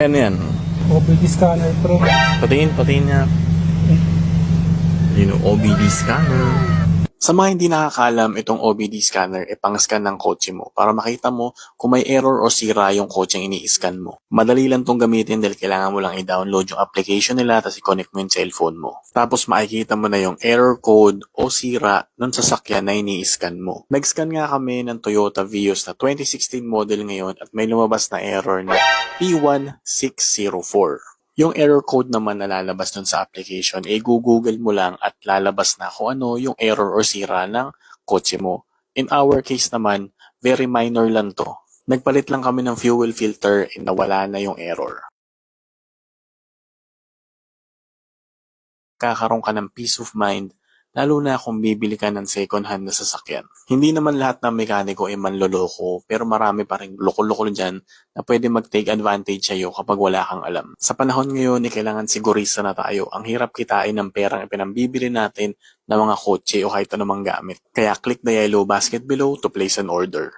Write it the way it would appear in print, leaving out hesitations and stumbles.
Ano yan? OBD scanner pro. Patingin niya. Yun yung OBD scanner. Sa mga hindi nakakalam, itong OBD scanner ay pang-scan ng kotse mo para makita mo kung may error o sira yung kotse ang ini-scan mo. Madali lang tong gamitin dahil kailangan mo lang i-download yung application nila tapos i-connect mo yung cellphone mo. Tapos makikita mo na yung error code o sira ng sasakyan na ini-scan mo. Nag-scan nga kami ng Toyota Vios na 2016 model ngayon at may lumabas na error na P1604. Yung error code naman na lalabas dun sa application, google mo lang at lalabas na kung ano yung error or sira ng kotse mo. In our case naman, very minor lang to. Nagpalit lang kami ng fuel filter and nawala na yung error. Kakaroon ka ng peace of mind, lalo na kung bibili ka ng second hand na sasakyan. Hindi naman lahat ng mekaniko ay manloloko, pero marami pa rin loko-loko dyan na pwede mag-take advantage sa'yo kapag wala kang alam. Sa panahon ngayon, kailangan sigurista na tayo. Ang hirap kitain ng perang ipinambibili natin ng mga kotse o kahit anumang gamit. Kaya click the yellow basket below to place an order.